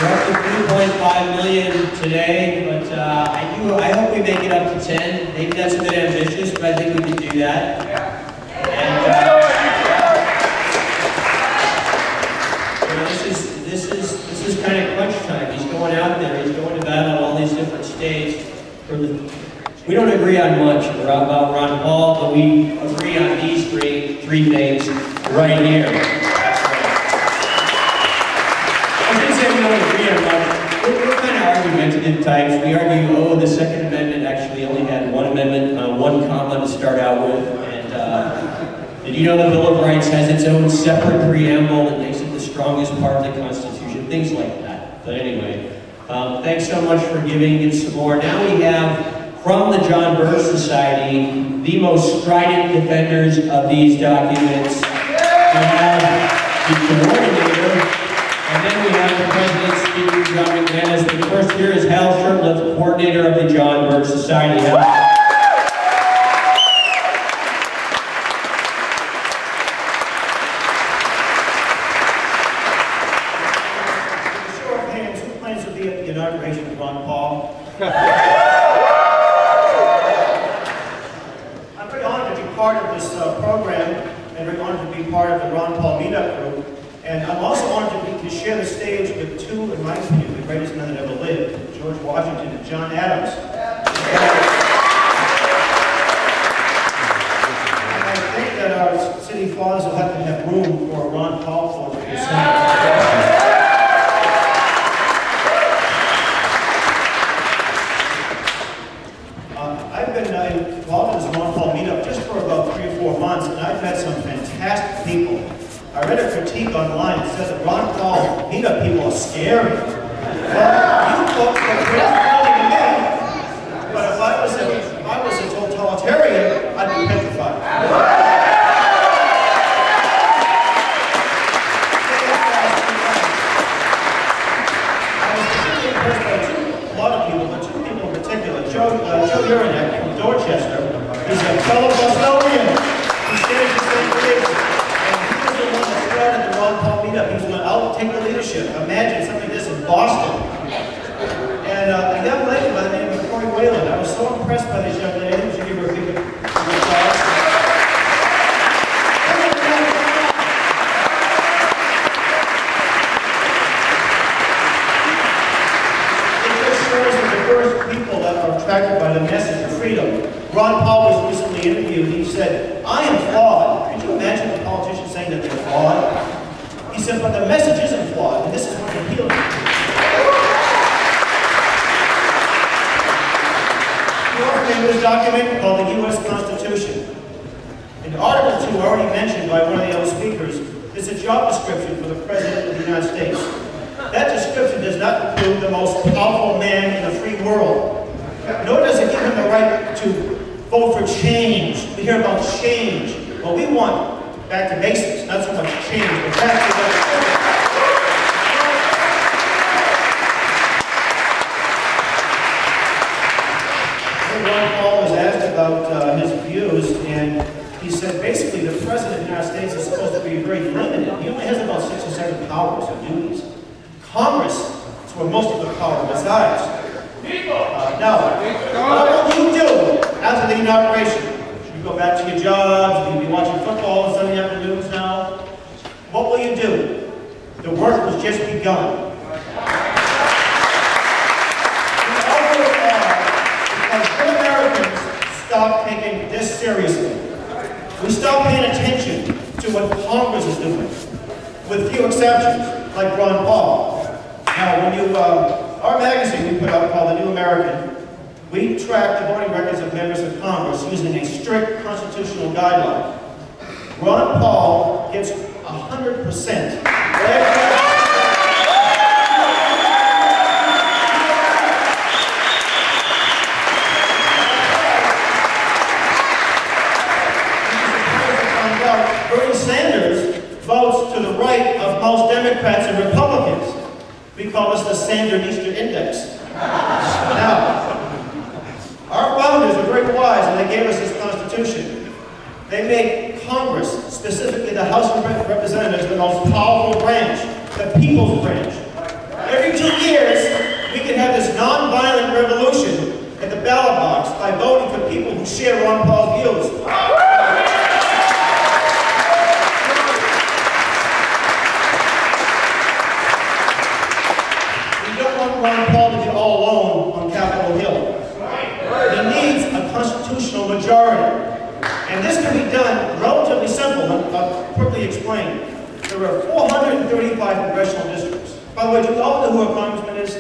We're up to 3.5 million today, but I hope we make it up to 10. Maybe that's a bit ambitious, but I think we can do that. And this is kind of crunch time. He's going out there. He's going to battle all these different states. We don't agree on much about Ron Paul, but we agree on these three things right here. We're kind of argumentative types. We argue, oh, the Second Amendment actually only had one amendment, one comma to start out with. And did you know the Bill of Rights has its own separate preamble that makes it the strongest part of the Constitution? Things like that. But anyway, thanks so much for giving it some more. Now we have, from the John Birch Society, the most strident defenders of these documents. We have the coordinator. And then we have the President speaking, John McManus. The first here is Hal Shurtleff, coordinator of the John Birch Society. Show of hands, who plans to be at the inauguration of Ron Paul? I'm very honored to be part of this program, and very honored to be part of the Ron Paul meetup group. And I'm also honored to share the stage with two, in my opinion, the greatest men that ever lived, George Washington and John Adams. And I think that our city fathers will have to have room for a Ron Paul photo for the I've been involved in this Ron Paul meetup just for about 3 or 4 months, and I've met some fantastic people. I read a critique online that said that Ron Paul meetup people are scary. Well, you folks are pretty friendly to me, but if I was a totalitarian, I'd be petrified. I was particularly impressed by a lot of people, but 2 people in particular. Joe Urinek from Dorchester. He's a fellow Bostonian. He stands the same place. At the Ron Paul meetup, he was going to out take the leadership. Imagine something like this in Boston. And a young lady by the name of Corey Whalen. I was so impressed by this young lady. We should give her a big applause. It just shows the diverse people that are attracted by the message of freedom. Ron Paul was recently interviewed. He said, "I am flawed." Could you imagine a politician saying that they're flawed? He said, "But the message isn't flawed, and this is what appeals to me." You also name this document called the U.S. Constitution. In Article 2, already mentioned by one of the other speakers, is a job description for the President of the United States. That description does not include the most powerful man in the free world. Nor does it give him the right to vote for change. We hear about change. Well, we want back to basics, not so much change, but back to basics. Ron Paul was asked about his views, and he said basically the President of the United States is supposed to be very limited. He only has about 6 or 7 powers or duties. Congress is where most of the power resides. Now, what will you do after the inauguration? You go back to your jobs, you'll be watching football on Sunday afternoons now. What will you do? The work was just begun. Because good Americans stopped taking this seriously. We stopped paying attention to what Congress is doing, with few exceptions, like Ron Paul. Now, when you, our magazine we put out called The New American, we track the voting records of members of Congress using a strict constitutional guideline. Ron Paul gets 100%. Bernie Sanders votes to the right of most Democrats and Republicans. We call this the Sandinista Index. Now, our founders were very wise and they gave us this Constitution. They made Congress, specifically the House of Representatives, the most powerful branch, the people's branch. Every 2 years, we can have this non-violent revolution at the ballot box by voting for people who share Ron Paul's views. We don't want Ron Paul to be all alone on Capitol Hill. He needs a constitutional majority. And this can be done relatively simple. I'll quickly explain. There are 435 congressional districts. By the way, do you all know who a congressman is?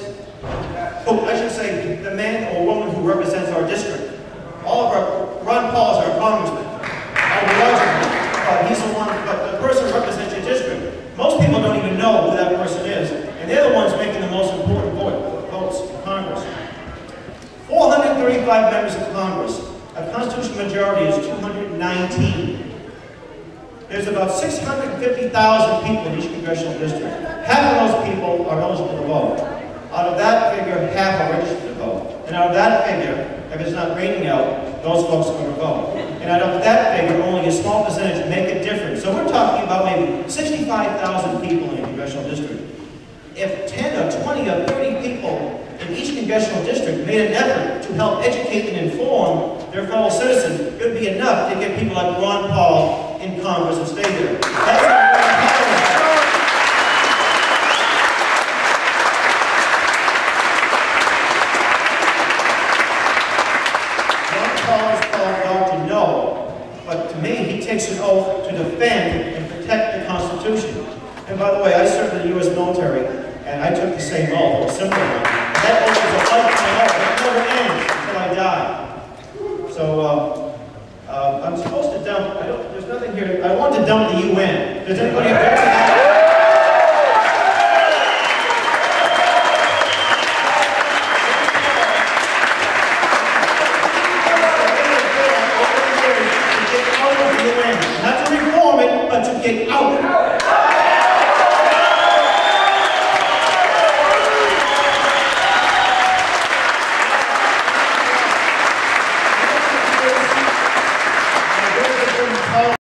Oh, I should say the man or woman who represents our district. Ron Paul is our congressman. He's the one, but the person who represents your district. Most people don't even know who that person is. And they're the ones making the most important votes in Congress. 435 members of Congress. A constitutional majority is 219. There's about 650,000 people in each congressional district. Half of those people are eligible to vote. Out of that figure, half are registered to vote. And out of that figure, if it's not raining out, those folks are going to vote. And out of that figure, only a small percentage make a difference. So we're talking about maybe 65,000 people in a congressional district. If 10 or 20 or 30 people in each congressional district made an effort to help educate and inform their fellow citizens, it would be enough to get people like Ron Paul in Congress and stay there. That's what Ron Paul is called Dr. No, but to me, he takes an oath to defend and protect the Constitution. And by the way, I served in the U.S. military, and I took the same oath, a simple one. That oath is a lifetime oath. It never ends until I die. So, I'm supposed to dump, there's nothing here, I want to dump the UN. Does anybody object to that?